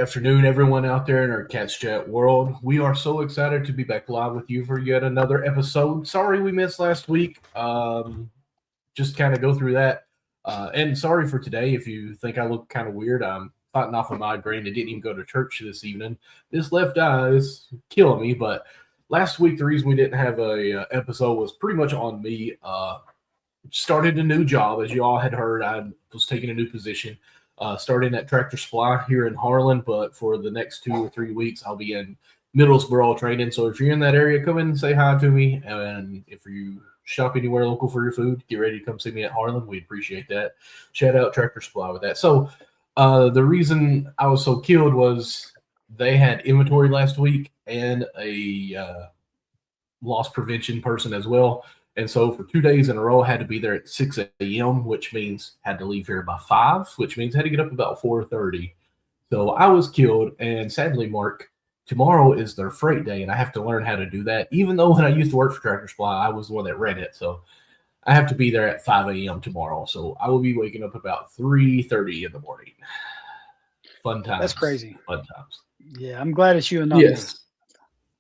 afternoon, everyone out there in our Cats Chat world. We are so excited to be back live with you for yet another episode. Sorry we missed last week. Just kind of go through that. And sorry for today if you think I look kind of weird. I'm fighting off a migraine. I didn't even go to church this evening. This left eye is killing me. But last week, the reason we didn't have a episode was pretty much on me. Started a new job, as you all had heard. I was taking a new position. Starting at Tractor Supply here in Harlan, but for the next 2 or 3 weeks, I'll be in Middlesboro training. So if you're in that area, come in and say hi to me. And if you shop anywhere local for your food, get ready to come see me at Harlan. We appreciate that. Shout out Tractor Supply with that. So the reason I was so killed was they had inventory last week and a loss prevention person as well. And so for 2 days in a row, I had to be there at 6 a.m., which means had to leave here by 5, which means I had to get up about 4:30. So I was killed. And sadly, Mark, tomorrow is their freight day, and I have to learn how to do that. Even though when I used to work for Tractor Supply, I was the one that ran it. So I have to be there at 5 a.m. tomorrow. So I will be waking up about 3:30 in the morning. Fun times. That's crazy. Fun times. Yeah, I'm glad it's you and not me.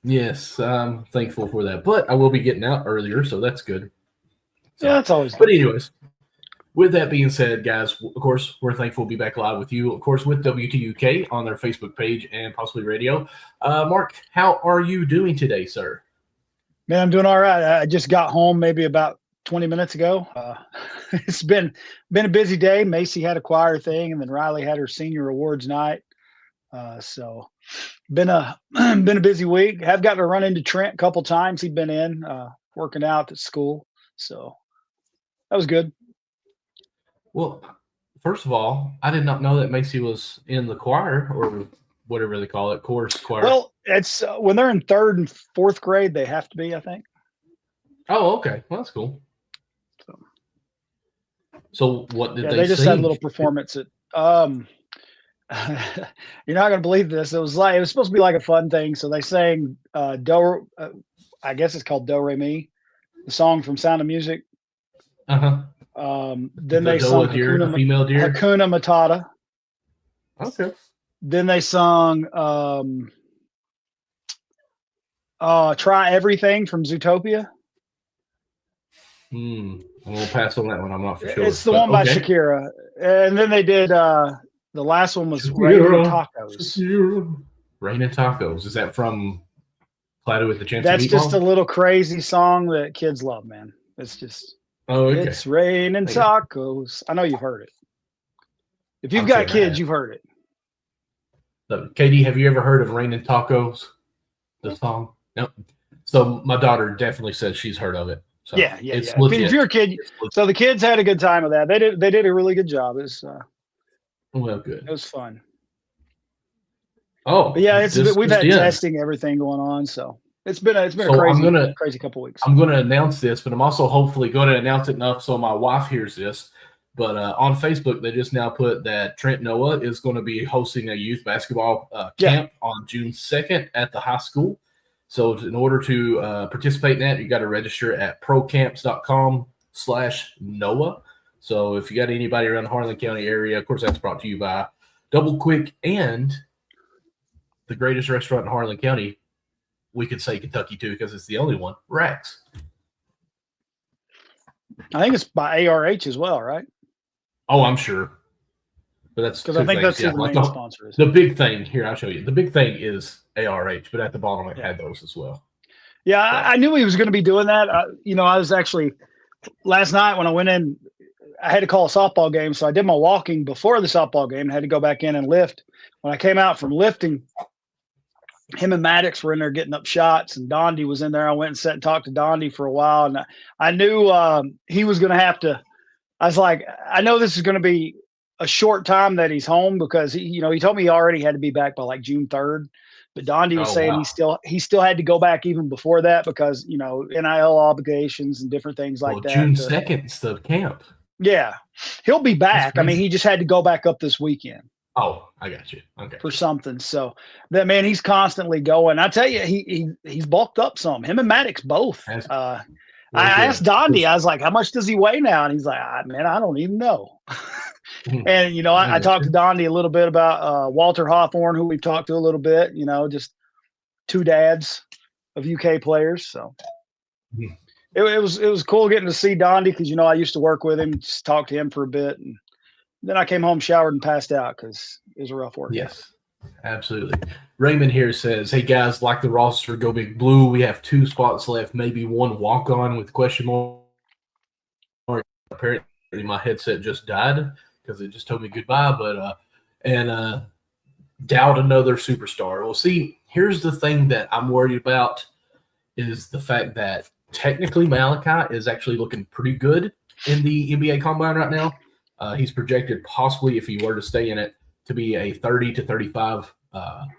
Yes, I'm thankful for that. But I will be getting out earlier, so that's good. So, yeah, that's always good. But anyways, with that being said, guys, of course, we're thankful to be back live with you, of course, with WTUK on their Facebook page and possibly radio. Mark, how are you doing today, sir? Man, I'm doing all right. I just got home maybe about 20 minutes ago. It's been a busy day. Macy had a choir thing, and then Riley had her senior awards night. So been a busy week. Have gotten to run into Trent a couple times. He'd been in working out at school, so that was good. Well, first of all, I did not know that Macy was in the choir or whatever they call it, chorus choir. Well, it's when they're in 3rd and 4th grade, they have to be, I think. Oh, okay. Well, that's cool. So what did they just sing? had a little performance at you're not gonna believe this. It was supposed to be like a fun thing. So they sang Do I guess it's called Do Re Mi, the song from Sound of Music. Then they sung female deer. Hakuna Matata. Okay. Then they sung Try Everything from Zootopia. I'm gonna pass on that one. I'm not for sure. It's the one by Shakira. And then they did the last one was Rain and Tacos. Rain and Tacos. Is that from Cloudy with the Chance That's of Meatball? just a little crazy song that kids love, man. It's just It's Rain and Tacos. I know you've heard it. If you've got kids, you've heard it. So, Katie, have you ever heard of Rain and Tacos? The song? No. So my daughter definitely says she's heard of it. So yeah. Legit. If you're a kid, so the kids had a good time with that. They did a really good job. It was well, good. It was fun. Oh, but yeah, we've had testing, everything going on, so it's been a crazy couple weeks. I'm going to announce this, but I'm also hopefully going to announce it enough so my wife hears this. But on Facebook, they just now put that Trent Noah is going to be hosting a youth basketball camp on June 2nd at the high school. So in order to participate in that, you got to register at procamps.com/Noah. So if you got anybody around the Harlan County area, of course, that's brought to you by Double Quick and the greatest restaurant in Harlan County. We could say Kentucky too, because it's the only one, Rax. I think it's by ARH as well, right? Oh, I'm sure. But that's because I think that's who the main sponsor is. The big thing here, I'll show you. The big thing is ARH, but at the bottom it had those as well. Yeah, I knew he was going to be doing that. I was actually last night when I went in, I had to call a softball game, so I did my walking before the softball game and had to go back in and lift. When I came out from lifting, him and Maddox were in there getting up shots, and Dondi was in there. I went and sat and talked to Dondi for a while, and I knew he was going to have to. I was like, I know this is going to be a short time that he's home because he told me he already had to be back by like June 3rd. But Dondi was saying he still had to go back even before that because NIL obligations and different things like that. June 2nd's the camp. Yeah, he'll be back. I mean, he just had to go back up this weekend. Oh, I got you. Okay. For something. So that man, he's constantly going. I tell you, he's bulked up some. Him and Maddox both. I asked Dondi, I was like, how much does he weigh now? And he's like, man, I don't even know. And, I talked to Dondi a little bit about Walter Hawthorne, who we've talked to a little bit, just two dads of UK players. So it was cool getting to see Dondi because, I used to work with him, just talk to him for a bit. And then I came home, showered, and passed out because it was a rough workout. Yes, absolutely. Raymond here says, hey, guys, like the roster, go Big Blue. We have 2 spots left, maybe 1 walk-on with question mark. Apparently, my headset just died because it just told me goodbye. But doubt another superstar. Well, see, here's the thing that I'm worried about is the fact that technically Malachi is actually looking pretty good in the NBA Combine right now. He's projected possibly, if he were to stay in it, to be a 30 to 35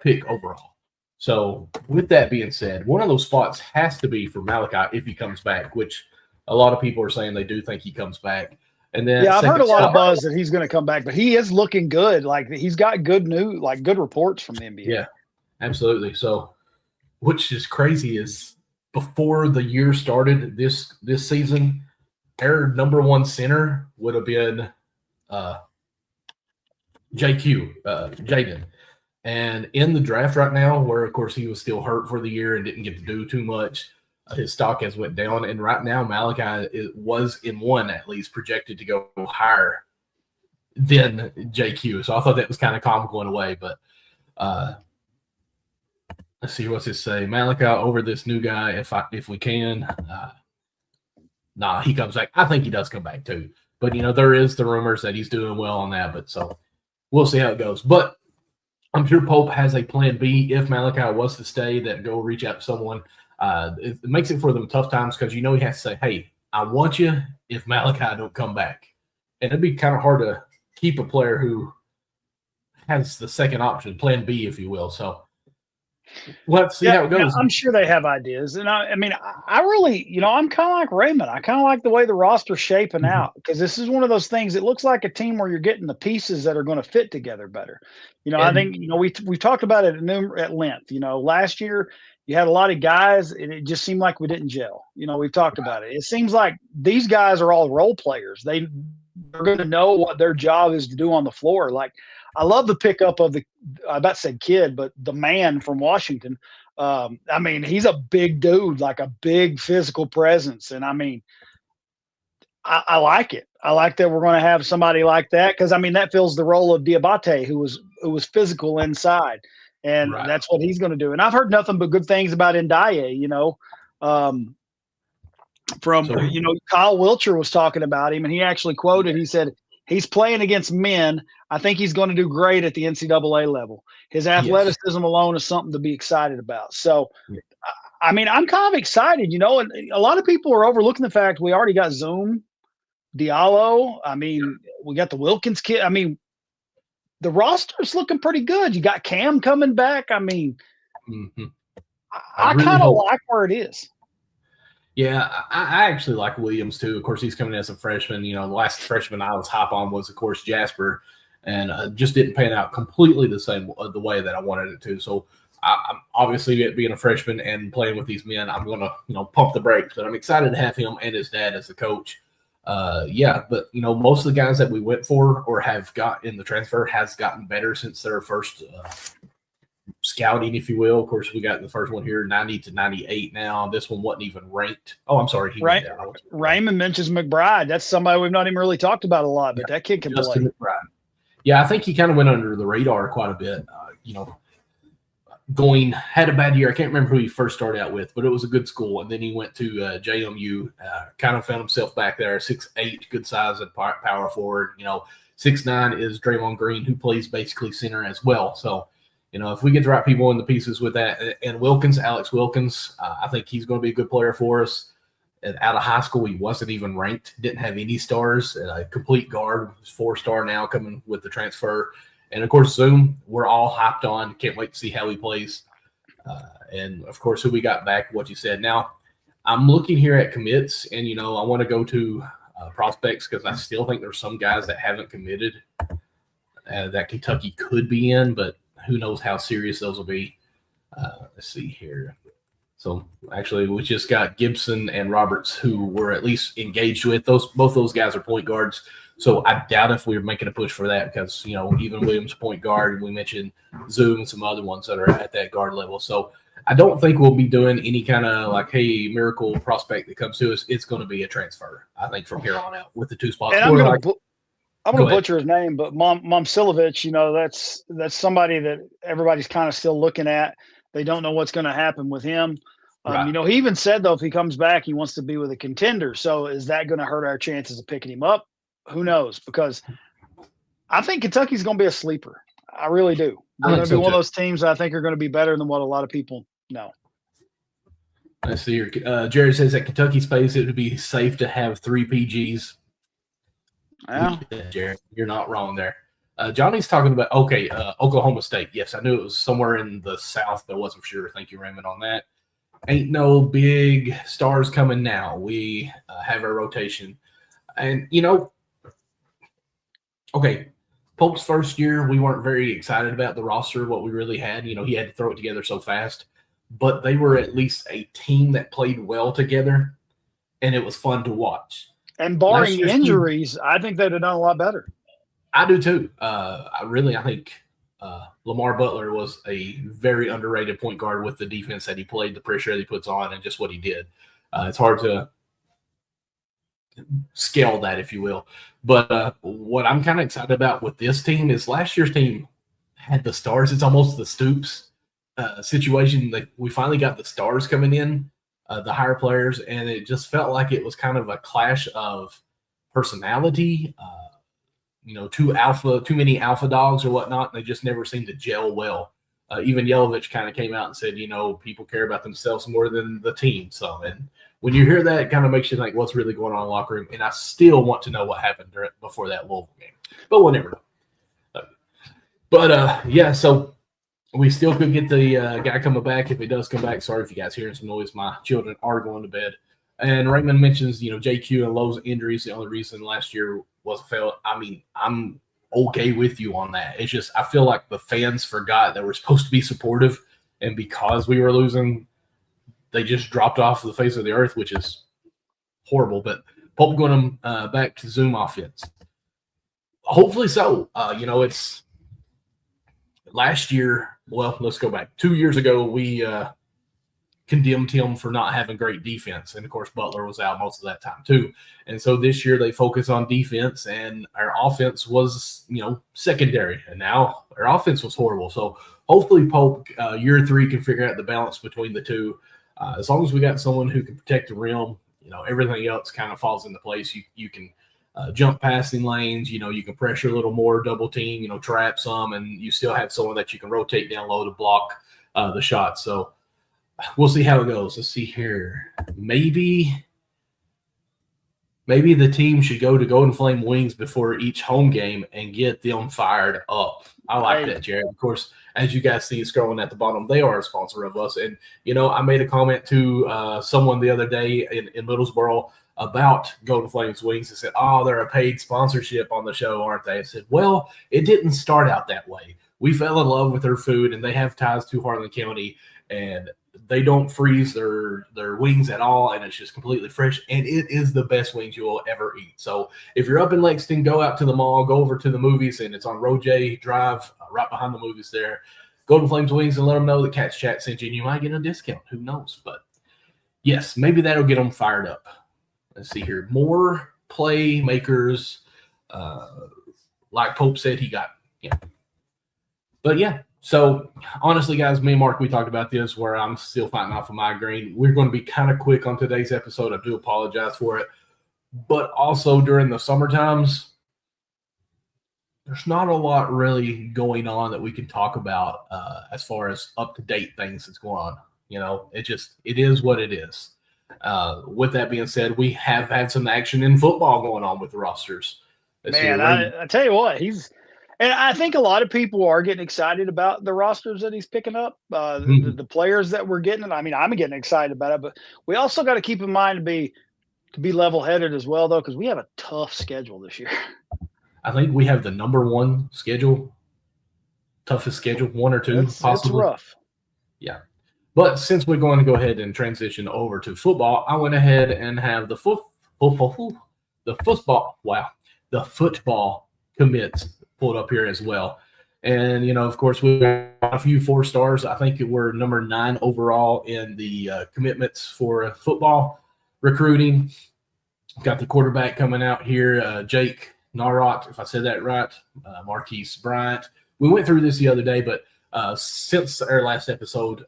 pick overall. So with that being said, one of those spots has to be for Malachi if he comes back, which a lot of people are saying they do think he comes back. And then I've heard a lot of buzz that he's going to come back, but he is looking good. Like he's got good news, like good reports from the NBA. Yeah, absolutely. So, which is crazy is before the year started this season, their number 1 center would have been Jaden. And in the draft right now, where of course he was still hurt for the year and didn't get to do too much, his stock has went down. And right now, Malachi was in 1 at least projected to go higher than JQ. So I thought that was kind of comical in a way. But let's see, what's it say? Malachi over this new guy if we can. He comes back. I think he does come back too. But, there is the rumors that he's doing well on that. But so we'll see how it goes. But I'm sure Pope has a plan B if Malachi was to stay, that go reach out to someone. It makes it for them tough times because he has to say, hey, I want you if Malachi don't come back. And it'd be kind of hard to keep a player who has the second option, plan B, if you will. So let's see how it goes. I'm sure they have ideas. And I really, I'm kind of like Raymond. I kind of like the way the roster's shaping out because this is one of those things. It looks like a team where you're getting the pieces that are going to fit together better. I think, we've talked about it at length. Last year you had a lot of guys and it just seemed like we didn't gel. We've talked about it. It seems like these guys are all role players. They're going to know what their job is to do on the floor. Like, I love the pickup of I about said kid, but the man from Washington. He's a big dude, like a big physical presence. And I like it. I like that we're going to have somebody like that because, that fills the role of Diabate, who was physical inside. And that's what he's going to do. And I've heard nothing but good things about Ndiaye, Kyle Wilcher was talking about him, and he actually quoted, he said, he's playing against men. I think he's going to do great at the NCAA level. His athleticism alone is something to be excited about. So, I'm kind of excited, and a lot of people are overlooking the fact we already got Zoom, Diallo. We got the Wilkins kid. The roster's looking pretty good. You got Cam coming back. I kind of like where it is. Yeah, I actually like Williams too. Of course, he's coming as a freshman. The last freshman I was hop on was, of course, Jasper, and just didn't pan out completely the way that I wanted it to. So, I'm obviously being a freshman and playing with these men, I'm going to pump the brakes. But I'm excited to have him and his dad as a coach. But most of the guys that we went for or have got in the transfer has gotten better since their first scouting, if you will. Of course, we got the first one here, 90 to 98 now. This one wasn't even ranked. Oh, I'm sorry. Raymond mentions McBride. That's somebody we've not even really talked about a lot, but that kid can play. McBride. Yeah, I think he kind of went under the radar quite a bit. Had a bad year. I can't remember who he first started out with, but it was a good school. And then he went to JMU, kind of found himself back there, 6'8", good size at power forward. 6'9" is Draymond Green, who plays basically center as well. So, if we get the right people in the pieces with that, and Alex Wilkins, I think he's going to be a good player for us. And out of high school, he wasn't even ranked, didn't have any stars, a complete guard, 4-star now coming with the transfer. And, of course, Zoom, we're all hyped on. Can't wait to see how he plays. And, of course, who we got back, what you said. Now, I'm looking here at commits, and, I want to go to prospects because I still think there's some guys that haven't committed that Kentucky could be in, but who knows how serious those will be. Let's see here. So actually, we just got Gibson and Roberts, who were at least engaged with those. Both those guys are point guards. So I doubt if we were making a push for that because even Williams point guard, and we mentioned Zoom and some other ones that are at that guard level. So I don't think we'll be doing any kind of like, hey, miracle prospect that comes to us. It's going to be a transfer, I think, from here on out with the 2 spots. And I'm gonna butcher his name, but Momcilovic, that's somebody that everybody's kind of still looking at. They don't know what's going to happen with him. Right. He even said though if he comes back, he wants to be with a contender. So is that going to hurt our chances of picking him up? Who knows? Because I think Kentucky's going to be a sleeper. I really do. They're going to be one of those teams I think are going to be better than what a lot of people know. Let's see here. Jared says at Kentucky's pace, it would be safe to have 3 PGs. Yeah. Jared, you're not wrong there. Johnny's talking about, Oklahoma State. Yes, I knew it was somewhere in the South, but I wasn't sure. Thank you, Raymond, on that. Ain't no big stars coming now. We have our rotation. And, Pope's first year, we weren't very excited about the roster, what we really had. He had to throw it together so fast. But they were at least a team that played well together, and it was fun to watch. And barring injuries, I think they'd have done a lot better. I do too. I think Lamar Butler was a very underrated point guard with the defense that he played, the pressure that he puts on, and just what he did. It's hard to scale that, if you will. But what I'm kind of excited about with this team is last year's team had the stars. It's almost the Stoops situation. That we finally got the stars coming in, the higher players, and it just felt like it was kind of a clash of personality. Too many alpha dogs or whatnot. And they just never seemed to gel well. Even Yelovich kind of came out and said, people care about themselves more than the team. So, and when you hear that, it kind of makes you think what's really going on in the locker room. And I still want to know what happened before that Louisville game, but whatever. So we still could get the guy coming back if he does come back. Sorry if you guys hearing some noise. My children are going to bed. And Raymond mentions, JQ and Lowe's injuries. The only reason last year was a fail. I mean, I'm okay with you on that. It's just I feel like the fans forgot that we're supposed to be supportive, and because we were losing, they just dropped off the face of the earth, which is horrible. But Pope going them back to Zoom offense. Hopefully so. It's last year. Well, let's go back. 2 years ago, we condemned him for not having great defense. And, of course, Butler was out most of that time too. And so this year they focus on defense, and our offense was, secondary. And now our offense was horrible. So hopefully Pope, year 3, can figure out the balance between the two. As long as we got someone who can protect the rim, everything else kind of falls into place. You can jump passing lanes, you can pressure a little more, double team, trap some, and you still have someone that you can rotate down low to block the shot. So we'll see how it goes. Let's see here. Maybe the team should go to Golden Flame Wings before each home game and get them fired up. I like that, Jared. Of course, as you guys see scrolling at the bottom, they are a sponsor of us. And, I made a comment to someone the other day in Middlesboro about Golden Flames Wings and said, oh, they're a paid sponsorship on the show, aren't they? I said, well, it didn't start out that way. We fell in love with their food, and they have ties to Harlan County, and they don't freeze their wings at all, and it's just completely fresh, and it is the best wings you will ever eat. So if you're up in Lexington, go out to the mall, go over to the movies, and it's on Roje Drive, right behind the movies there. Golden Flames Wings, and let them know that Catch Chat sent you, and you might get a discount. Who knows? But yes, maybe that'll get them fired up. Let's see here. More playmakers, like Pope said he got. Yeah. But yeah. So, honestly, guys, me and Mark, we talked about this where I'm still fighting off a migraine. We're going to be kind of quick on today's episode. I do apologize for it. But also during the summer times, there's not a lot really going on that we can talk about as far as up-to-date things that's going on. It is what it is. With that being said, we have had some action in football going on with the rosters. Man, I tell you what, and I think a lot of people are getting excited about the rosters that he's picking up, the players that we're getting. I mean, I'm getting excited about it, but we also got to keep in mind to be level-headed as well, though, because we have a tough schedule this year. I think we have the number 1 schedule, toughest schedule, 1 or 2, possibly. It's rough. Yeah. But since we're going to go ahead and transition over to football, I went ahead and have the football commits pulled up here as well. And of course, we got a few 4 stars. I think we're number 9 overall in the commitments for football recruiting. Got the quarterback coming out here, Jake Narot, if I said that right, Marquise Bryant. We went through this the other day, but since our last episode,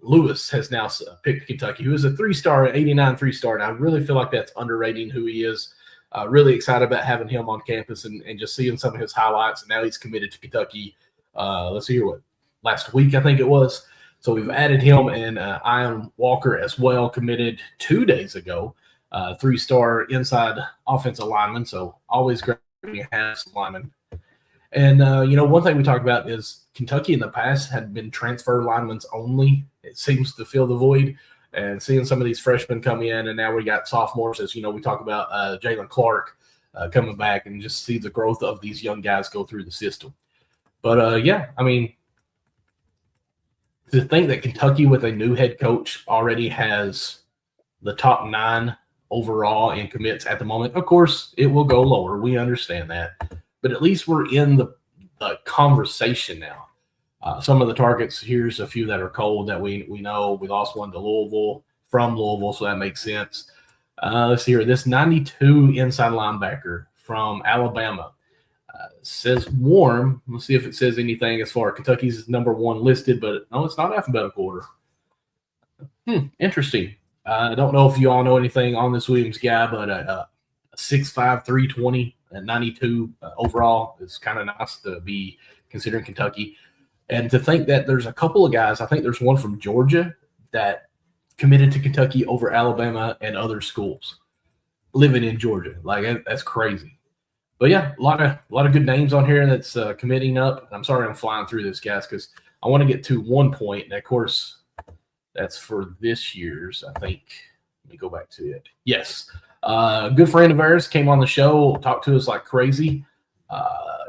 Lewis has now picked Kentucky, who is a 3-star, 89 3-star, and I really feel like that's underrating who he is. Really excited about having him on campus and just seeing some of his highlights. And now he's committed to Kentucky. Let's see here, last week I think it was. So we've added him, and Ian Walker as well, committed 2 days ago. 3-star inside offensive lineman. So always great to have some linemen. And one thing we talked about is Kentucky in the past had been transfer linemen only. It seems to fill the void. And seeing some of these freshmen come in, and now we got sophomores, as we talk about Jalen Clark coming back, and just see the growth of these young guys go through the system. But to think that Kentucky with a new head coach already has the top 9 overall in commits at the moment. Of course, it will go lower. We understand that. But at least we're in the conversation now. Some of the targets, here's a few that are cold that we know. We lost one to Louisville, from Louisville, so that makes sense. Let's see here. This 92 inside linebacker from Alabama says warm. Let's see if it says anything as far as Kentucky's number 1 listed, but no, it's not alphabetical order. Interesting. I don't know if you all know anything on this Williams guy, but 6'5", 320 at 92 overall is kind of nice to be considering Kentucky. And to think that there's a couple of guys, I think there's one from Georgia that committed to Kentucky over Alabama and other schools living in Georgia. Like, that's crazy. But yeah, a lot of good names on here that's committing up. I'm sorry I'm flying through this, guys, because I want to get to one point. And of course, that's for this year's, I think. Let me go back to it. Yes. A good friend of ours came on the show, talked to us like crazy.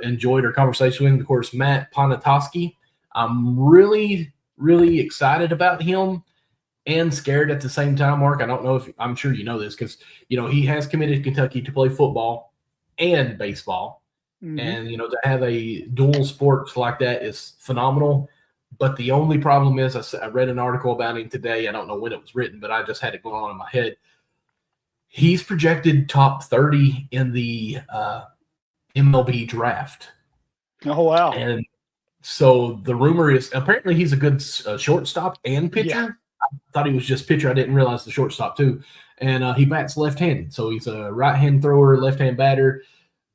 Enjoyed our conversation with him. Of course, Matt Ponatoski. I'm really, really excited about him and scared at the same time, Mark. I don't know if I'm sure you know this because, he has committed to Kentucky to play football and baseball. Mm-hmm. And, to have a dual sport like that is phenomenal. But the only problem is I read an article about him today. I don't know when it was written, but I just had it going on in my head. He's projected top 30 in the MLB draft. Oh, wow. And so the rumor is apparently he's a good shortstop and pitcher. Yeah. I thought he was just pitcher. I didn't realize the shortstop too. And he bats left-handed. So he's a right-hand thrower, left-hand batter.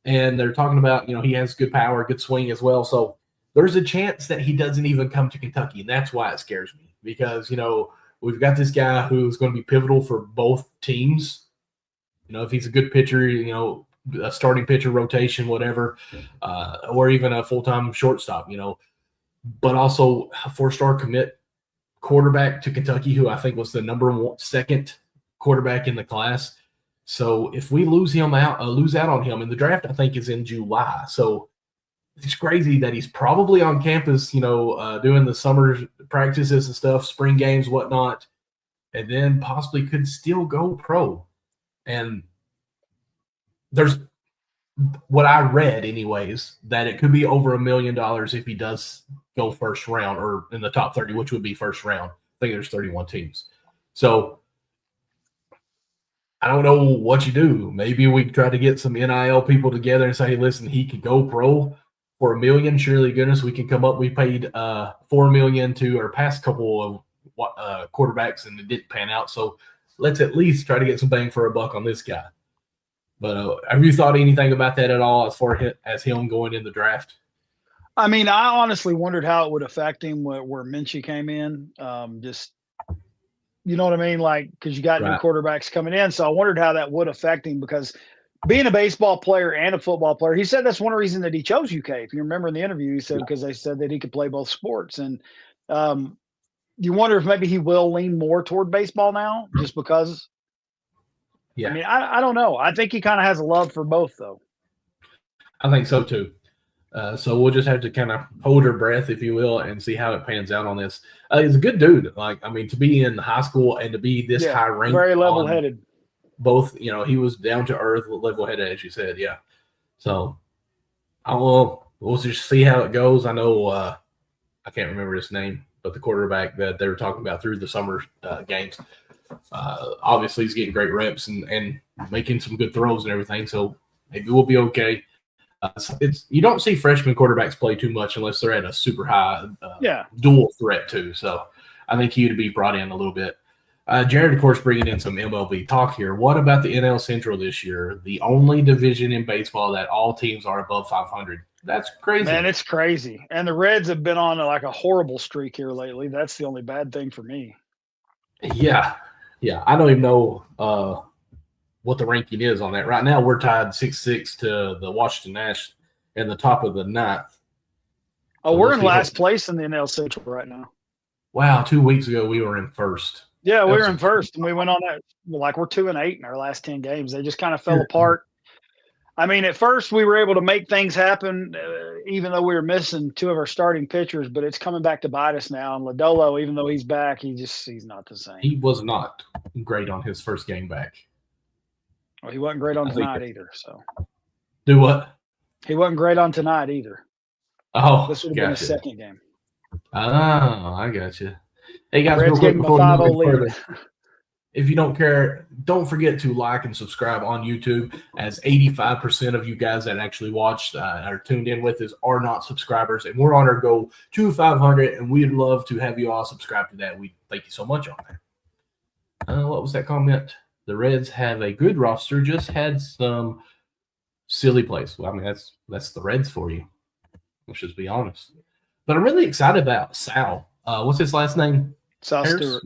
And they're talking about, he has good power, good swing as well. So there's a chance that he doesn't even come to Kentucky. And that's why it scares me because, we've got this guy who's going to be pivotal for both teams. If he's a good pitcher, a starting pitcher rotation, whatever, or even a full-time shortstop, but also a 4-star commit quarterback to Kentucky, who I think was the second quarterback in the class. So if we lose out on him, and the draft I think is in July, so it's crazy that he's probably on campus, doing the summer practices and stuff, spring games, whatnot, and then possibly could still go pro. And there's what I read anyways, that it could be over $1 million if he does go first round or in the top 30, which would be first round. I think there's 31 teams. So I don't know what you do. Maybe we try to get some NIL people together and say, hey, listen, he could go pro for $1 million. Surely goodness, we can come up. We paid $4 million to our past couple of quarterbacks and it didn't pan out. So let's at least try to get some bang for a buck on this guy. But have you thought anything about that at all as far as him going in the draft? I mean, I honestly wondered how it would affect him where Minchie came in. Just, you know what I mean? Like, because you got new quarterbacks coming in. So I wondered how that would affect him because being a baseball player and a football player, he said that's one reason that he chose UK. If you remember in the interview, he said because they said that he could play both sports. And you wonder if maybe he will lean more toward baseball now just because. Yeah. I mean, I don't know. I think he kind of has a love for both, though. I think so, too. So we'll just have to kind of hold our breath, if you will, and see how it pans out on this. He's a good dude. Like, I mean, to be in high school and to be this high ranked, very level on headed. both, he was down to earth, level headed, as you said. Yeah. So we'll just see how it goes. I know I can't remember his name, but the quarterback that they were talking about through the summer games, obviously he's getting great reps and making some good throws and everything. So maybe we'll be okay. It's you don't see freshman quarterbacks play too much unless they're at a super high dual threat too. So I think he would be brought in a little bit. Jared, of course, bringing in some MLB talk here. What about the NL Central this year? The only division in baseball that all teams are above 500. That's crazy. Man, it's crazy. And the Reds have been on like a horrible streak here lately. That's the only bad thing for me. Yeah. I don't even know what the ranking is on that. Right now, we're tied 6-6 to the Washington Nationals in the top of the ninth. Oh, so we're in last place in the NL Central right now. Wow, 2 weeks ago we were in first. Yeah, we were in first, and we went on that like we're 2-8 in our last 10 games. They just kind of fell apart. I mean, at first we were able to make things happen, even though we were missing two of our starting pitchers. But it's coming back to bite us now. And Lodolo, even though he's back, he's not the same. He was not great on his first game back. Well, he wasn't great on tonight either. So, do what? He wasn't great on tonight either. Oh, this would have been his second game. Oh, I got you. Hey guys, real quick before we move further, if you don't care, don't forget to like and subscribe on YouTube, as 85% of you guys that actually watched or tuned in with us are not subscribers, and we're on our goal to 500, and we'd love to have you all subscribe to that. We thank you so much on that. What was that comment? The Reds have a good roster, just had some silly plays. Well, I mean, that's the Reds for you. Let's just be honest. But I'm really excited about Sal. What's his last name? Sal Stewart.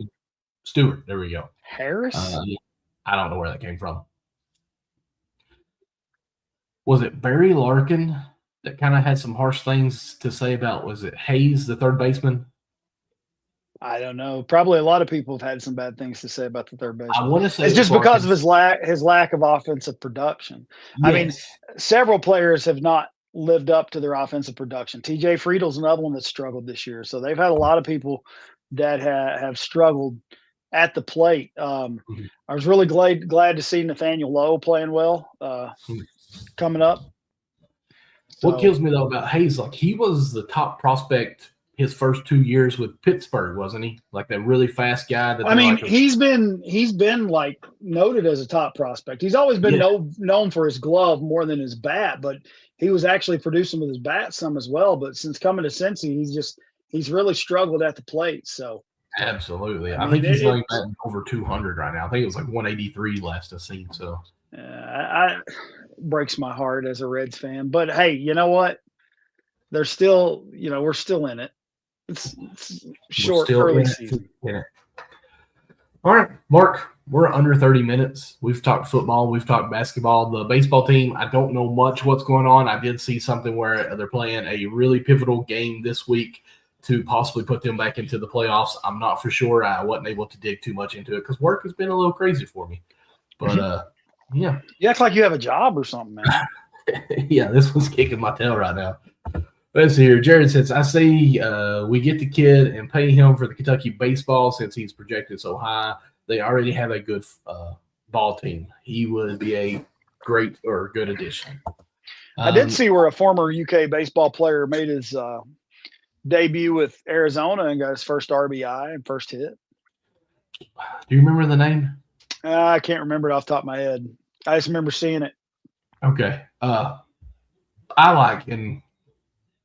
Stewart. There we go. Harris? I don't know where that came from. Was it Barry Larkin that kind of had some harsh things to say about, was it Hayes, the third baseman? I don't know. Probably a lot of people have had some bad things to say about the third baseman. I want to say it's just because of his lack of offensive production. Yes. I mean, several players have not lived up to their offensive production. TJ Friedel's another one that struggled this year. So they've had a lot of people that have struggled at the plate. I was really glad to see Nathaniel Lowe playing well coming up. What kills me though about Hayes, like he was the top prospect his first 2 years with Pittsburgh, wasn't he? Like that really fast guy. That I mean, he's been like noted as a top prospect. He's always been known for his glove more than his bat, but he was actually producing with his bat some as well. But since coming to Cincy, he's really struggled at the plate. So absolutely, I think he's like over 200 right now. I think it was like 183 last I seen. So breaks my heart as a Reds fan. But hey, you know what? They're still, we're still in it. It's short, early season. All right, Mark, we're under 30 minutes. We've talked football. We've talked basketball. The baseball team, I don't know much what's going on. I did see something where they're playing a really pivotal game this week to possibly put them back into the playoffs. I'm not for sure. I wasn't able to dig too much into it because work has been a little crazy for me. But, yeah. You act like you have a job or something, man. Yeah, this one's kicking my tail right now. Let's see here. Jared says, I say we get the kid and pay him for the Kentucky baseball since he's projected so high. They already have a good ball team. He would be a great or good addition. I did see where a former UK baseball player made his debut with Arizona and got his first RBI and first hit. Do you remember the name? I can't remember it off the top of my head. I just remember seeing it. Okay. I like in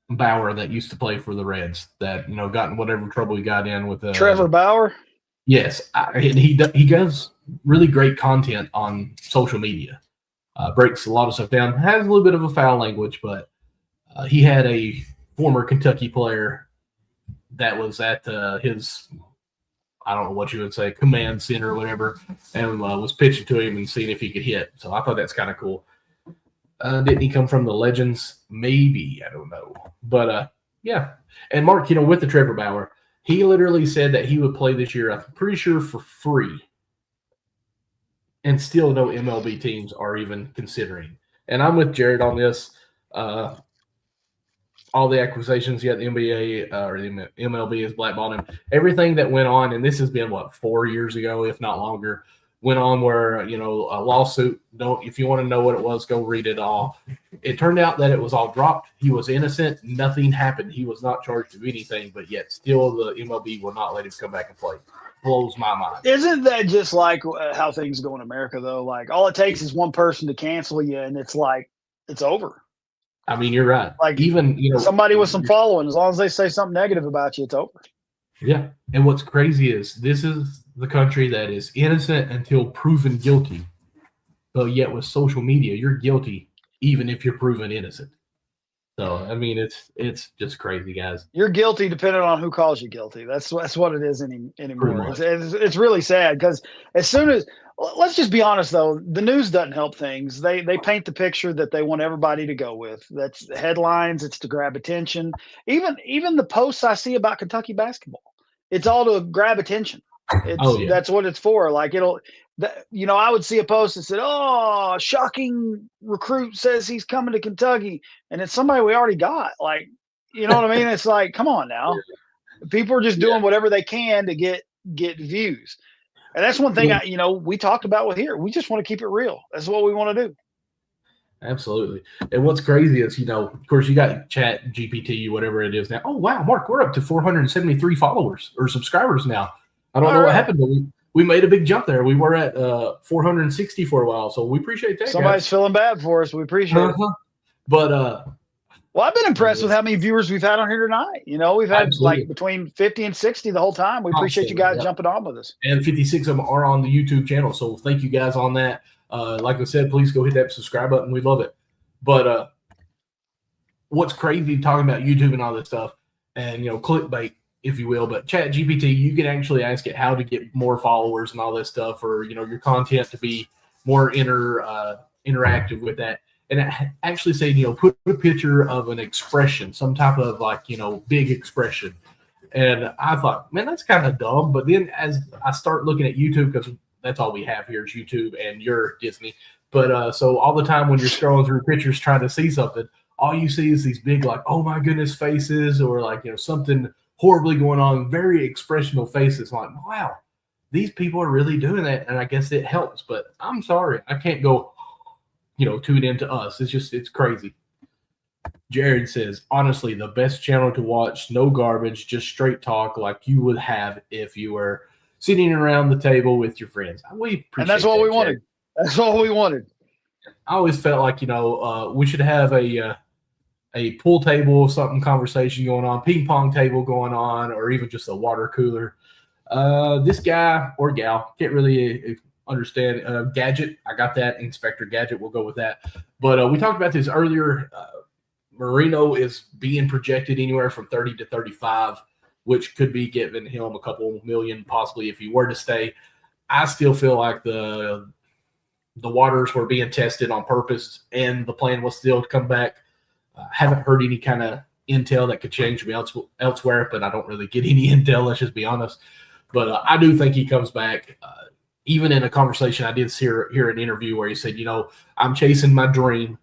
Bauer that used to play for the Reds that, got in whatever trouble he got in with Trevor Bauer. Yes. He does really great content on social media. Breaks a lot of stuff down, has a little bit of a foul language, but he had a former Kentucky player that was at his, I don't know what you would say, command center or whatever, and was pitching to him and seeing if he could hit. So I thought that's kind of cool. Didn't he come from the Legends? Maybe. I don't know. But, yeah. And Mark, with the Trevor Bauer, he literally said that he would play this year, I'm pretty sure, for free. And still no MLB teams are even considering. And I'm with Jared on this. all the accusations, yet the NBA or the MLB has blackballed him. Everything that went on, and this has been, 4 years ago, if not longer, went on where, a lawsuit. If you want to know what it was, go read it all. It turned out that it was all dropped. He was innocent. Nothing happened. He was not charged of anything, but yet still the MLB will not let him come back and play. Blows my mind. Isn't that just like how things go in America, though? Like, all it takes is one person to cancel you, and it's like, it's over. I mean, you're right. Like, even somebody with some following, as long as they say something negative about you, it's over. Yeah. And what's crazy is this is the country that is innocent until proven guilty. But yet with social media, you're guilty even if you're proven innocent. So, I mean, it's just crazy, guys. You're guilty depending on who calls you guilty. That's what it is anymore. It's really sad because as soon as let's just be honest, though, the news doesn't help things. They paint the picture that they want everybody to go with. That's the headlines. It's to grab attention. Even the posts I see about Kentucky basketball, it's all to grab attention. That's what it's for. Like I would see a post that said, "Oh, shocking recruit says he's coming to Kentucky," and it's somebody we already got. Like, you know what I mean? It's like, come on now. People are just doing whatever they can to get views. And that's one thing we talked about with here. We just want to keep it real. That's what we want to do. Absolutely. And what's crazy is, of course, you got Chat GPT, whatever it is now. Oh, wow, Mark, we're up to 473 followers or subscribers now. I don't know what happened, but we made a big jump there. We were at 460 for a while, so we appreciate that. Somebody's feeling bad for us. We appreciate it. But well, I've been impressed with how many viewers we've had on here tonight. We've had like between 50 and 60 the whole time. We appreciate you guys jumping on with us. And 56 of them are on the YouTube channel, so thank you guys on that. Like I said, please go hit that subscribe button. We love it. But what's crazy talking about YouTube and all this stuff, and clickbait, if you will, but Chat GPT, you can actually ask it how to get more followers and all this stuff, or your content to be more interactive with that. And it actually say, put a picture of an expression, some type of big expression. And I thought, man, that's kind of dumb. But then as I start looking at YouTube, because that's all we have here is YouTube and your Disney. But so all the time when you're scrolling through pictures trying to see something, all you see is these big, oh my goodness faces, or something horribly going on, very expressional faces. Like, wow, these people are really doing that. And I guess it helps. But I'm sorry, I can't go, tune into us. It's crazy. Jared says, honestly, the best channel to watch, no garbage, just straight talk like you would have if you were sitting around the table with your friends. And that's what we wanted. That's what we wanted. I always felt like, we should have a pool table, something conversation going on, ping pong table going on, or even just a water cooler. This guy or gal can't really understand Gadget. I got that. Inspector Gadget. We'll go with that. But we talked about this earlier. Marino is being projected anywhere from 30 to 35, which could be giving him a couple million, possibly if he were to stay. I still feel like the waters were being tested on purpose, and the plan was still to come back. Haven't heard any kind of intel that could change me elsewhere, but I don't really get any intel. Let's just be honest. But I do think he comes back. Even in a conversation, I did hear an interview where he said, I'm chasing my dream,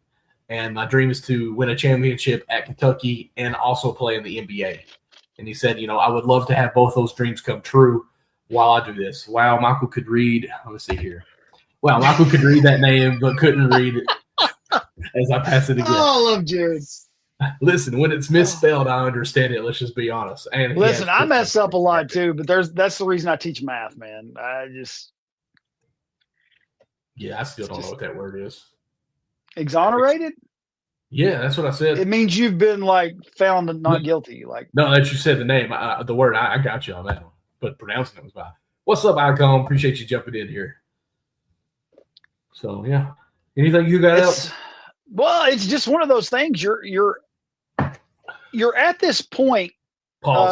and my dream is to win a championship at Kentucky and also play in the NBA. And he said, I would love to have both those dreams come true while I do this. Wow, Michael could read. Let's see here. Wow, Michael could read that name, but couldn't read it as I pass it again. Oh, I love Jared. Listen, when it's misspelled, I understand it. Let's just be honest. And listen, I mess up a lot too, but that's the reason I teach math, man. I still don't know what that word is. Exonerated? Yeah, that's what I said. It means you've been found not guilty. No, that you said the name, the word. I got you on that one, but pronouncing it was bad. What's up, Icon? Appreciate you jumping in here. So yeah, anything you got else? Well, it's just one of those things. You're at this point.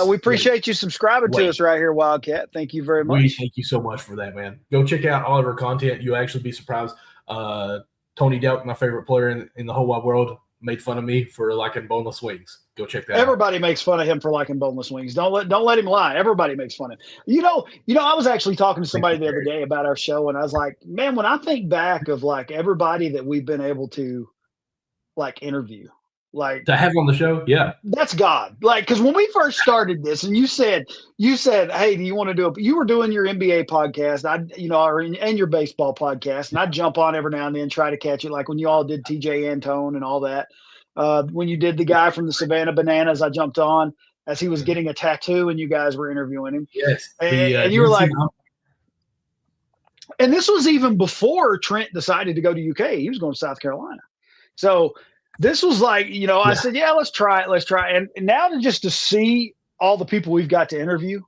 We appreciate you subscribing to us right here, Wildcat. Thank you very much. Thank you so much for that, man. Go check out all of our content. You'll actually be surprised. Tony Delk, my favorite player in the whole wide world, made fun of me for liking boneless wings. Go check that out. Everybody makes fun of him for liking boneless wings. Don't let him lie. Everybody makes fun of him. I was actually talking to somebody the other day about our show, and I was like, man, when I think back of everybody that we've been able to interview, Like to have on the show. Yeah. that's God. Like, because when we first started this, and you said, "Hey, do you want to do it?" You were doing your NBA podcast, and your baseball podcast, and I'd jump on every now and then, try to catch it. Like when you all did TJ Antone and all that. When you did the guy from the Savannah Bananas, I jumped on as he was getting a tattoo, and you guys were interviewing him. Yes. And you were like, and this was even before Trent decided to go to UK. He was going to South Carolina. So this was like, I said, yeah, let's try it. And now to see all the people we've got to interview,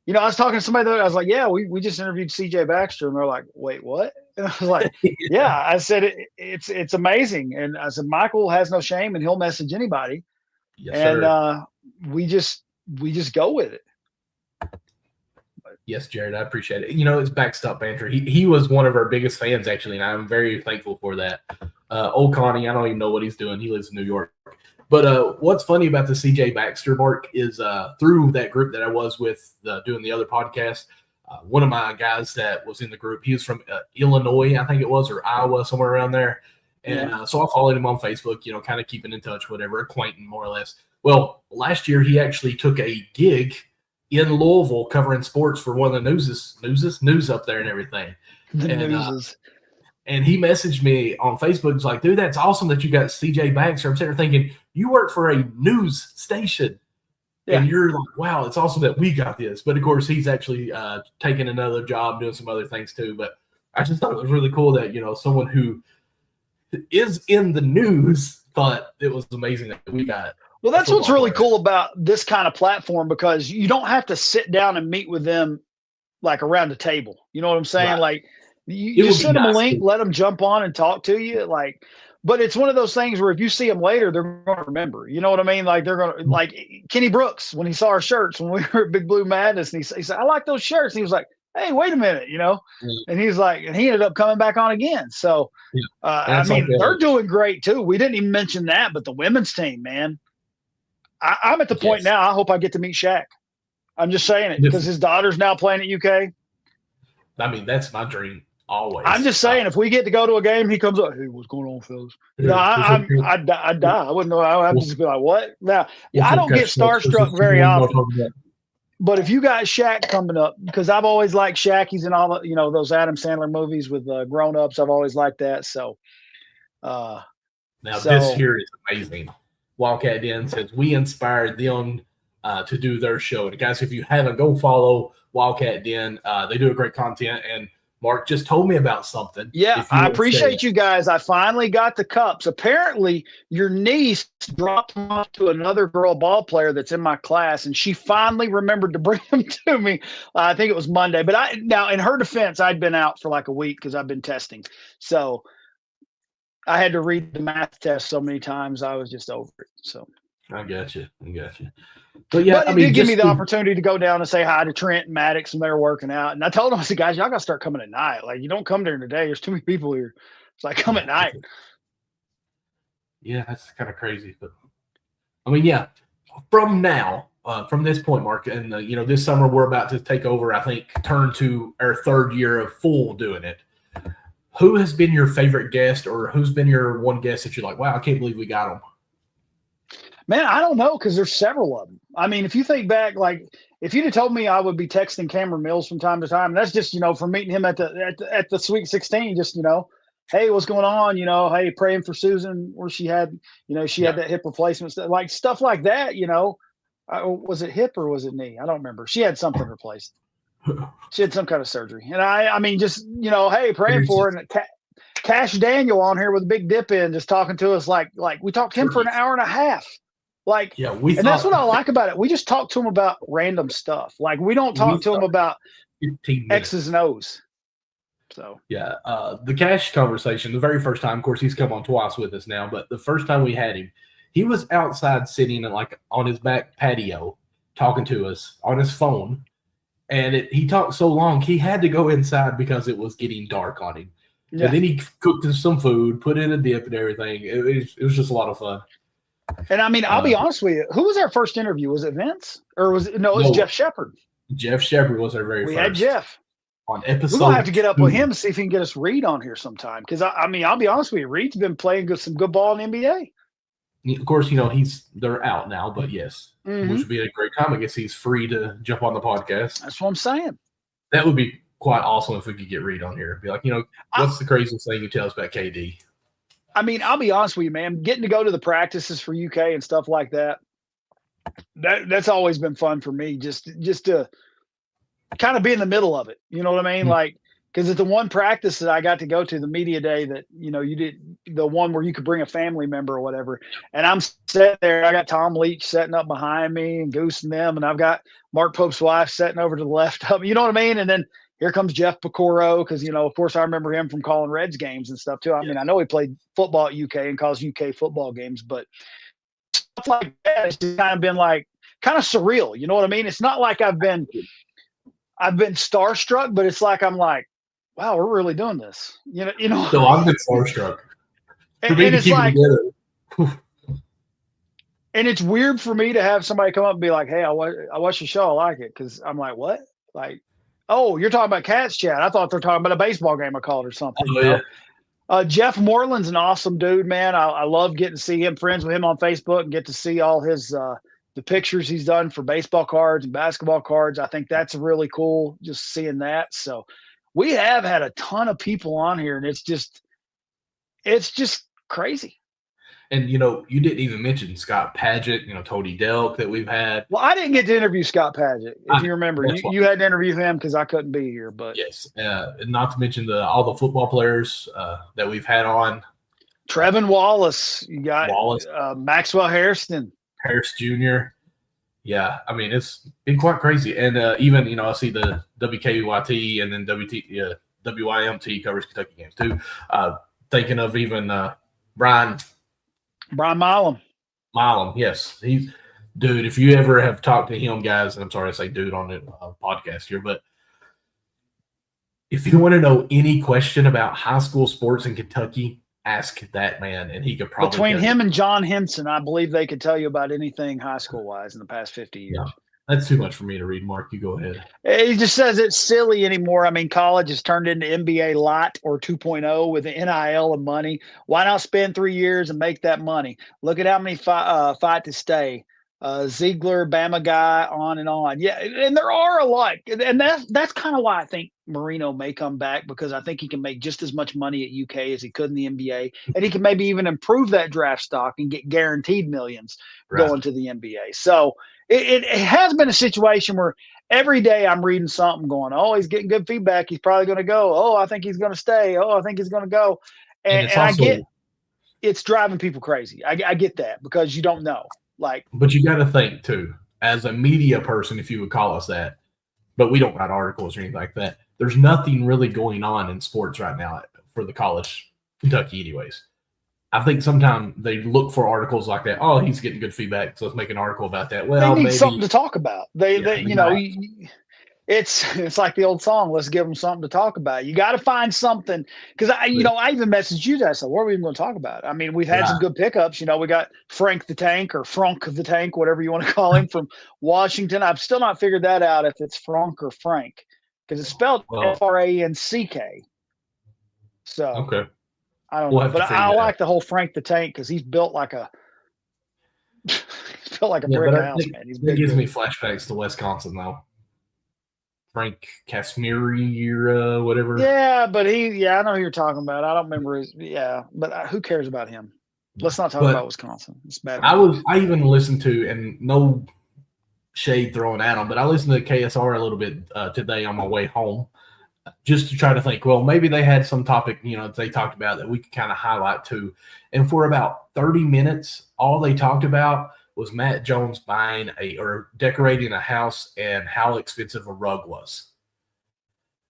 I was talking to somebody that I was like, yeah, we just interviewed CJ Baxter. And they're like, wait, what? And I was like, yeah, I said, it's amazing. And I said, Michael has no shame and he'll message anybody. Yes, and sir. We just go with it. Yes, Jared, I appreciate it. It's backstop banter. He was one of our biggest fans, actually, and I'm very thankful for that. Old Connie, I don't even know what he's doing. He lives in New York. But what's funny about the CJ Baxter, Mark, is through that group that I was with doing the other podcast, one of my guys that was in the group, he was from Illinois, I think it was, or Iowa, somewhere around there. And so I followed him on Facebook, kind of keeping in touch, whatever, acquainting more or less. Well, last year he actually took a gig in Louisville covering sports for one of the news up there and everything. And he messaged me on Facebook. He's like, dude, that's awesome that you got CJ Baxter. I'm sitting there thinking, you work for a news station. Yeah. And you're like, wow, it's awesome that we got this. But, of course, he's actually taking another job, doing some other things too. But I just thought it was really cool that, someone who is in the news thought it was amazing that we got. Well, that's what's really cool about this kind of platform, because you don't have to sit down and meet with them like around the table. You know what I'm saying? Right. Like you just send them a link, let them jump on and talk to you. But it's one of those things where if you see them later, they're going to remember. You know what I mean? Like they're going to, like Kenny Brooks, when he saw our shirts when we were at Big Blue Madness, and he said, I like those shirts. And he was like, hey, wait a minute, and he's like, and he ended up coming back on again. So, they're doing great too. We didn't even mention that, but the women's team, man, I'm at the point now, I hope I get to meet Shaq. I'm just saying it because his daughter's now playing at UK. I mean, that's my dream always. I'm just saying, if we get to go to a game, he comes up, hey, what's going on, fellas? I'd die. I wouldn't know. I would just be like, what? Now, I don't get starstruck very often. But if you got Shaq coming up, because I've always liked Shaq, he's in all the, those Adam Sandler movies with grown-ups. I've always liked that. So, this here is amazing. Wildcat Den says we inspired them to do their show. And guys, if you haven't, go follow Wildcat Den. They do a great content. And Mark just told me about something. Yeah, I appreciate you guys. I finally got the cups. Apparently, your niece dropped them off to another girl ball player that's in my class, and she finally remembered to bring them to me. I think it was Monday. But now, in her defense, I'd been out for like a week because I've been testing. So I had to read the math test so many times, I was just over it. So I got you. But it did give me the opportunity to go down and say hi to Trent and Maddox, and they were working out. And I told them, I said, guys, y'all got to start coming at night. Like, you don't come during the day. There's too many people here. It's like, come at night. Yeah, that's kind of crazy. But I mean, yeah, from now, from this point, Mark, and this summer we're about to take over, I think, turn to our third year of full doing it. Who has been your favorite guest, or who's been your one guest that you're like, wow, I can't believe we got him? Man, I don't know, because there's several of them. I mean, if you think back, like if you'd have told me I would be texting Cameron Mills from time to time, that's just, from meeting him at the Sweet 16, just, hey, what's going on? Hey, praying for Susan, where she had, she had that hip replacement, like stuff like that, was it hip or was it knee? I don't remember. She had something replaced. She had some kind of surgery. And I mean, just, hey, praying for her. And Cash Daniel on here with a big dip in, just talking to us like we talked to him for an hour and a half. That's what I like about it. We just talk to him about random stuff. Like we don't talk to him about X's and O's. So the Cash conversation, the very first time, of course, he's come on twice with us now, but the first time we had him, he was outside sitting on his back patio talking to us on his phone. And he talked so long, he had to go inside because it was getting dark on him. Yeah. And then he cooked us some food, put in a dip and everything. It was just a lot of fun. And I mean, I'll be honest with you. Who was our first interview? Was it Vince? Or was it Jeff Shepard? Jeff Shepard was our very first. We had Jeff. On episode We're going to have to get up with him and see if he can get us Reed on here sometime. Because, I mean, I'll be honest with you. Reed's been playing some good ball in the NBA. Of course, they're out now, but yes, which would be a great time. I guess he's free to jump on the podcast. That's what I'm saying. That would be quite awesome if we could get Reed on here. Be like, what's the craziest thing you tell us about KD? I mean, I'll be honest with you, man. Getting to go to the practices for UK and stuff like that's always been fun for me. Just to kind of be in the middle of it. You know what I mean? Mm-hmm. Like, because it's the one practice that I got to go to, the media day that, you did, the one where you could bring a family member or whatever. And I'm sitting there, I got Tom Leach sitting up behind me and Goose and them. And I've got Mark Pope's wife sitting over to the left of me. You know what I mean? And then here comes Jeff Pecoro, because, of course, I remember him from calling Reds games and stuff, too. I mean, I know he played football at UK and calls UK football games, but stuff like that has just kind of been like kind of surreal. You know what I mean? It's not like I've been starstruck, but it's like I'm like, wow, we're really doing this. You know. So I've been starstruck. And it's like, and it's weird for me to have somebody come up and be like, "Hey, I watched your show. I like it." Because I'm like, "What?" Like, oh, you're talking about Cats Chat. I thought they're talking about a baseball game I called or something. Oh, yeah. Jeff Moreland's an awesome dude, man. I love getting to see him, friends with him on Facebook, and get to see all his the pictures he's done for baseball cards and basketball cards. I think that's really cool, just seeing that. So we have had a ton of people on here, and it's just crazy. And, you didn't even mention Scott Paget, Tony Delk that we've had. Well, I didn't get to interview Scott Paget. If you remember, you had to interview him because I couldn't be here. But yes, not to mention all the football players that we've had on. Trevin Wallace, you got Maxwell Harris Jr. Yeah, I mean, it's been quite crazy. And even, I see the WKYT and then WYMT covers Kentucky games too. Thinking of even Brian Milam. Yes. Dude, if you ever have talked to him, guys, and I'm sorry I say dude on the podcast here, but if you want to know any question about high school sports in Kentucky, ask that man, and he could probably between him and John Henson, I believe they could tell you about anything high school wise in the past 50 years. Yeah, that's too much for me to read. Mark, you go ahead. He just says it's silly anymore. I mean, college has turned into NBA Light or 2.0 with the NIL and money. Why not spend 3 years and make that money? Look at how many fight to stay. Ziegler, Bama guy, on and on. Yeah, and there are a lot. And that's kind of why I think Marino may come back, because I think he can make just as much money at UK as he could in the NBA. And he can maybe even improve that draft stock and get guaranteed millions going to the NBA. So it has been a situation where every day I'm reading something going, oh, he's getting good feedback. He's probably going to go. Oh, I think he's going to stay. Oh, I think he's going to go. And I get it's driving people crazy. I get that, because you don't know. But you got to think too, as a media person, if you would call us that, but we don't write articles or anything like that. There's nothing really going on in sports right now for the college Kentucky anyways. I think sometimes they look for articles like that. Oh, he's getting good feedback, so let's make an article about that. Well, they need something to talk about. It's like the old song, let's give them something to talk about. You got to find something, because I even messaged you guys. So what are we even going to talk about? I mean, we've had some good pickups. We got Frank the Tank, or Frunk the Tank, whatever you want to call him, from Washington. I've still not figured that out, if it's Frank or Frank, because it's spelled Franck. So okay, I don't know, but I like the whole Frank the Tank, because he's built like a brick house, man. It gives me flashbacks to Wisconsin, though. Frank Casmiri or whatever. Yeah, but I know who you're talking about. I don't remember but who cares about him? Let's not talk about Wisconsin. It's bad. I even listened to, and no shade thrown at him, but I listened to KSR a little bit today on my way home, just to try to think, well, maybe they had some topic, that they talked about that we could kind of highlight too. And for about 30 minutes, all they talked about was Matt Jones buying or decorating a house and how expensive a rug was.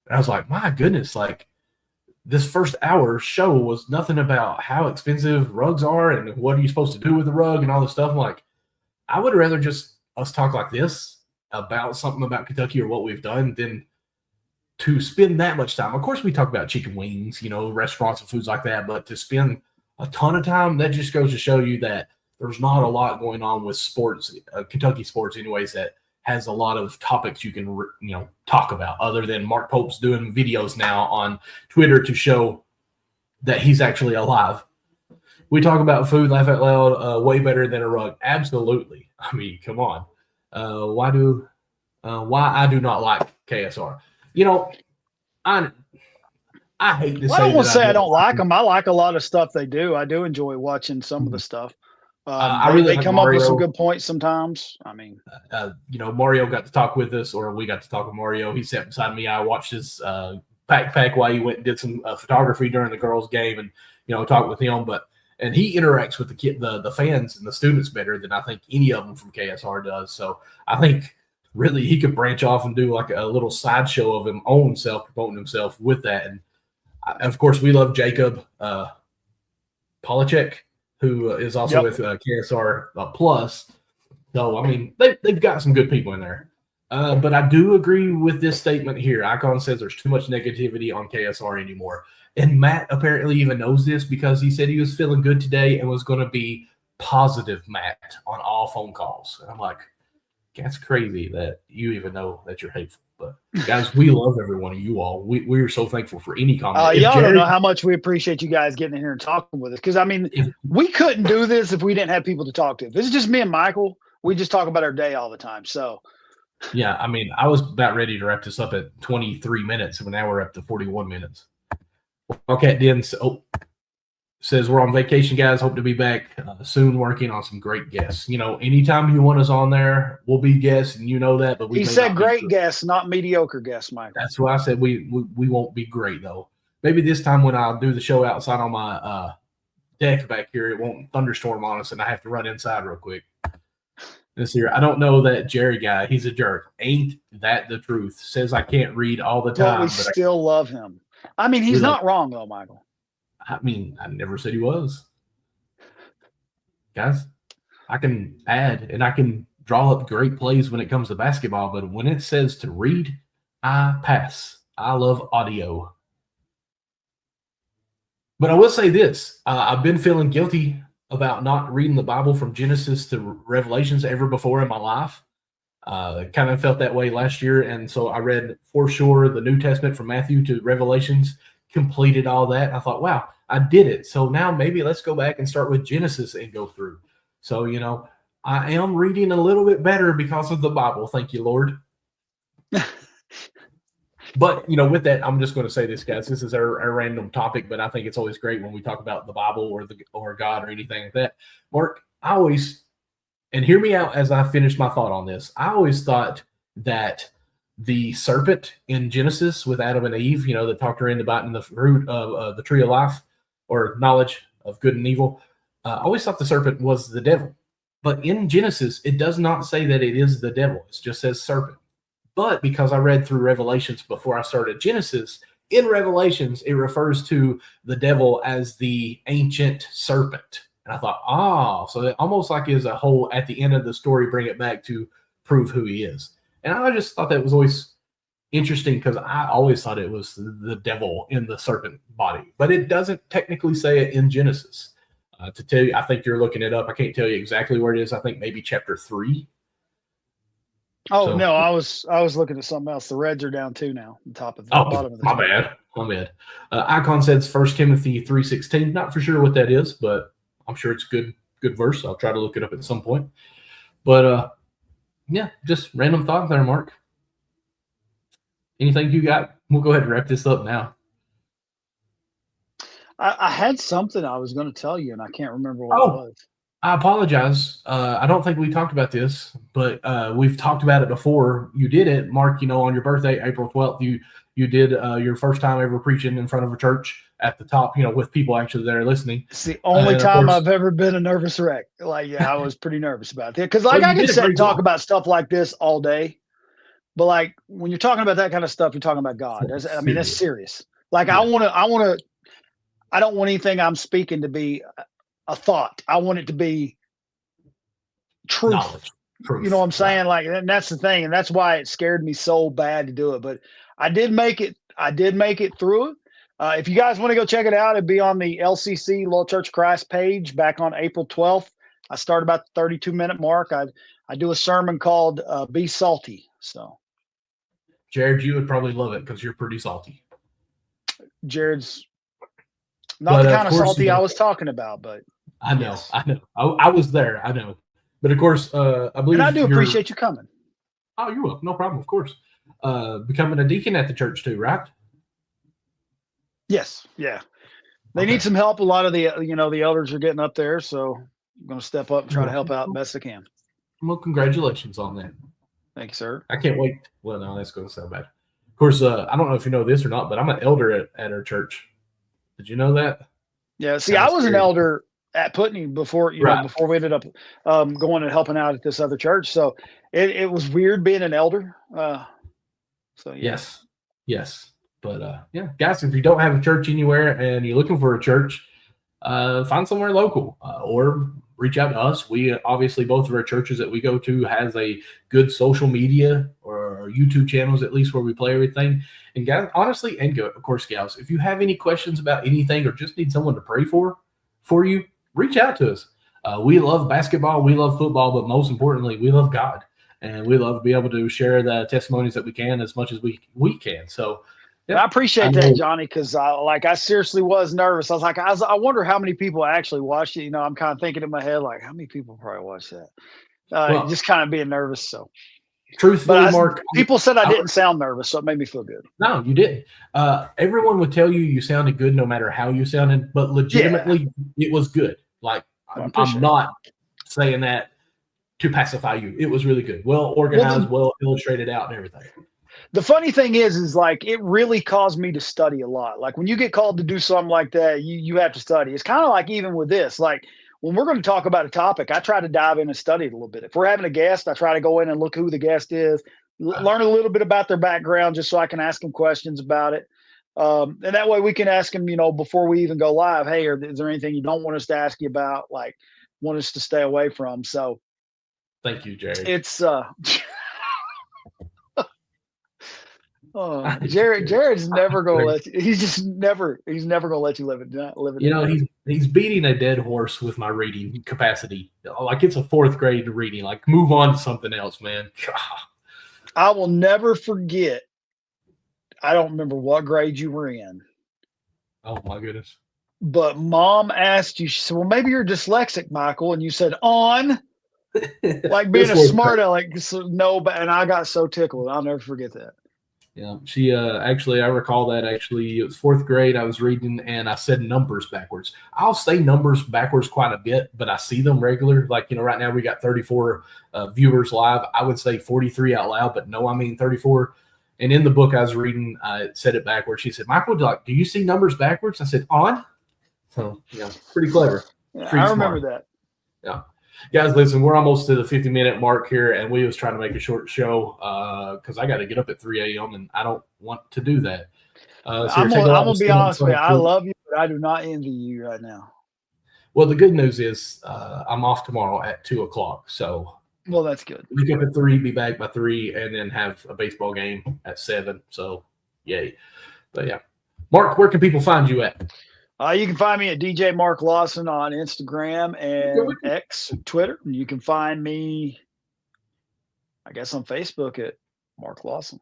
And I was like, my goodness, this first hour show was nothing about how expensive rugs are and what are you supposed to do with the rug and all this stuff. I'm like, I would rather just us talk like this about something about Kentucky or what we've done than to spend that much time. Of course, we talk about chicken wings, restaurants and foods like that, but to spend a ton of time, that just goes to show you that there's not a lot going on with sports, Kentucky sports anyways, that has a lot of topics you can, talk about, other than Mark Pope's doing videos now on Twitter to show that he's actually alive. we talk about food, laugh out loud, way better than a rug. Absolutely. I mean, come on. Why I do not like KSR? You know, I I hate to Well, I say don't want that to I say I don't don't like like them. them. I like a lot of stuff they do. I do enjoy watching some of the stuff. I really They like come up with some Mario. good points sometimes. I mean, Mario got to talk with us, or we got to talk with Mario. He sat beside me. I watched his backpack while he went and did some photography during the girls' game, and talked with him. And he interacts with the fans and the students better than I think any of them from KSR does. So I think really he could branch off and do like a little sideshow of him own self promoting himself with that. And of course, we love Jacob Polachek, who is also yep. with KSR Plus. So, I mean, they've got some good people in there. But I do agree with this statement here. Icon says there's too much negativity on KSR anymore. And Matt apparently even knows this because he said he was feeling good today and was going to be positive Matt on all phone calls. And I'm like, that's crazy that you even know that you're hateful. But guys, we love every one of you all. We are so thankful for any comment. Y'all don't know how much we appreciate you guys getting in here and talking with us. Because I mean, we couldn't do this if we didn't have people to talk to. If this is just me and Michael, we just talk about our day all the time. So, yeah, I mean, I was about ready to wrap this up at 23 minutes, and now we're up to 41 minutes. Okay, Den says we're on vacation, guys. Hope to be back soon, working on some great guests. Anytime you want us on there, we'll be guests, and you know that. But he said great guests, not mediocre guests, Michael. That's why I said we won't be great though. Maybe this time when I'll do the show outside on my deck back here, it won't thunderstorm on us, and I have to run inside real quick. This year, I don't know that Jerry guy. He's a jerk. Ain't that the truth? Says I can't read all the time. But we still love him. I mean, he's not wrong though, Michael. I mean, I never said he was. Guys, I can add and I can draw up great plays when it comes to basketball, but when it says to read, I pass. I love audio. But I will say this. I've been feeling guilty about not reading the Bible from Genesis to Revelations ever before in my life. Kind of felt that way last year, and so I read for sure the New Testament from Matthew to Revelations, completed all that. I thought, wow, I did it. So now maybe let's go back and start with Genesis and go through. So, I am reading a little bit better because of the Bible. Thank you, Lord. But, with that, I'm just going to say this, guys. This is our random topic, but I think it's always great when we talk about the Bible or God or anything like that. Mark, and hear me out as I finish my thought on this. I always thought that the serpent in Genesis with Adam and Eve, that talked her into biting the fruit of the tree of life or knowledge of good and evil. I always thought the serpent was the devil. But in Genesis, it does not say that it is the devil. It just says serpent. But because I read through Revelations before I started Genesis, in Revelations, it refers to the devil as the ancient serpent. And I thought, so it almost like is a whole, at the end of the story, bring it back to prove who he is. And I just thought that was always interesting because I always thought it was the devil in the serpent body. But it doesn't technically say it in Genesis. To tell you, I think you're looking it up. I can't tell you exactly where it is. I think maybe chapter 3. Oh, so, no, I was looking at something else. The Reds are down 2 now, on top of the bottom of the my bad. Icon says 1 Timothy 3:16. Not for sure what that is, but I'm sure it's good verse. I'll try to look it up at some point. But yeah, just random thought there, Mark. Anything you got? We'll go ahead and wrap this up now. I had something I was going to tell you, and I can't remember what it was. I apologize. I don't think we talked about this, but we've talked about it before. You did it, Mark, on your birthday, April 12th. You did your first time ever preaching in front of a church at the top, with people actually there listening. It's the only time I've ever been a nervous wreck. I was pretty nervous about it. Because I can sit and talk about stuff like this all day. But when you're talking about that kind of stuff, you're talking about God. That's serious. I don't want anything I'm speaking to be a thought. I want it to be truth. Knowledge. You know what I'm saying? And that's the thing. And that's why it scared me so bad to do it. But I did make it through it. If you guys want to go check it out, it'd be on the LCC, Little Church of Christ page back on April 12th. I start about the 32-minute mark. I do a sermon called Be Salty. So, Jared, you would probably love it because you're pretty salty. Jared's not the kind of salty I was talking about, but I know. Yes. I know. I was there. I know. But of course, I believe And I do you're. appreciate you coming. Oh, you're welcome. No problem. Of course. Becoming a deacon at the church too, right? Yes. Yeah. They need Okay. some help. A lot of the elders are getting up there, so I'm going to step up and try to help out best I can. Well, congratulations on that. Thank you, sir. I can't wait. Well, no, that's going to sound bad. Of course, I don't know if you know this or not, but I'm an elder at our church. Did you know that? Yeah. See, Kind I of was an scary. elder at Putney before, Right. before we ended up going and helping out at this other church. So it was weird being an elder. So yeah. Yes. Yes. But yeah, guys, if you don't have a church anywhere and you're looking for a church, find somewhere local or reach out to us. We obviously, both of our churches that we go to has a good social media or YouTube channels, at least, where we play everything. And guys, honestly, and of course, gals, if you have any questions about anything or just need someone to pray for you, reach out to us. We love basketball, we love football, but most importantly, we love God. And we love to be able to share the testimonies that we can as much as we can. So, yeah, I appreciate that, Johnny, because I seriously was nervous. I was like, I wonder how many people actually watched it. I'm kind of thinking in my head, like, how many people probably watched that? Well, just kind of being nervous. So, truthfully, Mark, people said I didn't sound nervous, so it made me feel good. No, you didn't. Everyone would tell you sounded good no matter how you sounded, but legitimately, it was good. Like, I'm not saying that to pacify you. It was really good. Well organized, well illustrated out and everything. The funny thing is like it really caused me to study a lot. Like when you get called to do something like that, you have to study. It's kind of like even with this, like when we're going to talk about a topic, I try to dive in and study it a little bit. If we're having a guest, I try to go in and look who the guest is, learn a little bit about their background just so I can ask them questions about it. And that way we can ask them, before we even go live, hey, is there anything you don't want us to ask you about? Like want us to stay away from? So thank you, Jared. It's Jared's never gonna let you. He's never gonna let you live it. He's beating a dead horse with my reading capacity. Like it's a fourth grade reading. Like move on to something else, man. I will never forget. I don't remember what grade you were in. Oh my goodness. But mom asked you, she said, well, maybe you're dyslexic, Michael. And you said on. Like being a smart aleck. No, and I got so tickled. I'll never forget that. Yeah, she actually, I recall that it was fourth grade. I was reading and I said numbers backwards. I'll say numbers backwards quite a bit, but I see them regular. Like, right now we got 34 viewers live. I would say 43 out loud, but no, I mean 34. And in the book I was reading, I said it backwards. She said, Michael, do you see numbers backwards? I said, on. So, pretty clever. Yeah, I remember that. Yeah. Guys, listen, we're almost to the 50-minute mark here, and we was trying to make a short show because I got to get up at 3 a.m., and I don't want to do that. So I'm going to be honest with you. I love you, but I do not envy you right now. Well, the good news is I'm off tomorrow at 2 o'clock. So, well, that's good. Wake up at 3, be back by 3, and then have a baseball game at 7. So, yay. But, yeah. Mark, where can people find you at? You can find me at DJ Mark Lawson on Instagram and X, Twitter. And you can find me, I guess, on Facebook at Mark Lawson.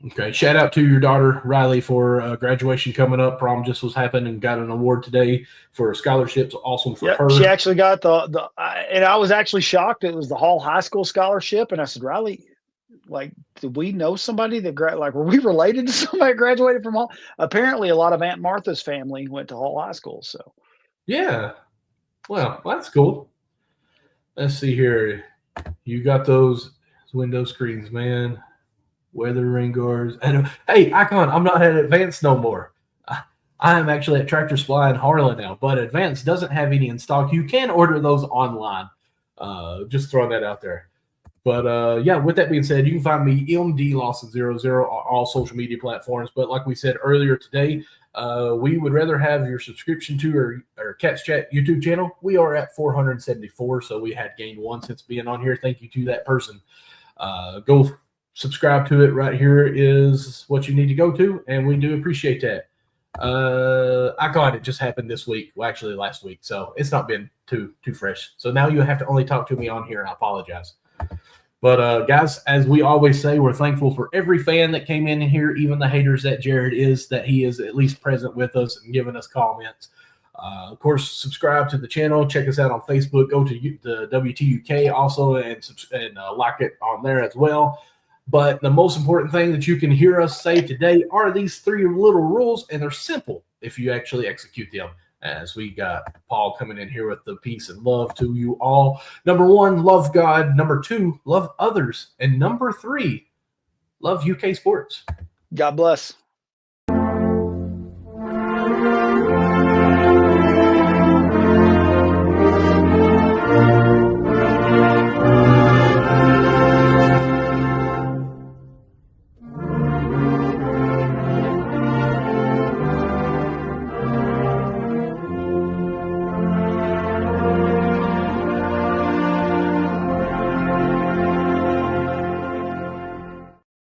Okay. Shout out to your daughter, Riley, for graduation coming up. Prom just was happening and got an award today for scholarships. Awesome for her. She actually got and I was actually shocked. It was the Hall High School scholarship. And I said, Riley, like, did we know somebody that were we related to somebody that graduated from Hall? Apparently a lot of Aunt Martha's family went to Hall High School. So yeah, well, that's cool. Let's see here. You got those window screens, man. Weather rain guards. And hey, Icon, I'm not at Advanced no more. I am actually at Tractor Supply in Harlan now, but Advanced doesn't have any in stock. You can order those online. Just throwing that out there. But, yeah, with that being said, you can find me, MD Lawson00, on all social media platforms. But like we said earlier today, we would rather have your subscription to our Cats Chat YouTube channel. We are at 474, so we had gained 1 since being on here. Thank you to that person. Go subscribe to it. Right here is what you need to go to, and we do appreciate that. I got it just happened this week. Well, actually last week, so it's not been too fresh. So now you have to only talk to me on here, and I apologize. But, guys, as we always say, we're thankful for every fan that came in here, even the haters that Jared is, that he is at least present with us and giving us comments. Of course, subscribe to the channel. Check us out on Facebook. Go to the WTUK also and like it on there as well. But the most important thing that you can hear us say today are these 3 little rules, and they're simple if you actually execute them. As we got Paul coming in here with the peace and love to you all. Number 1, love God. Number 2, love others. And number 3, love UK sports. God bless.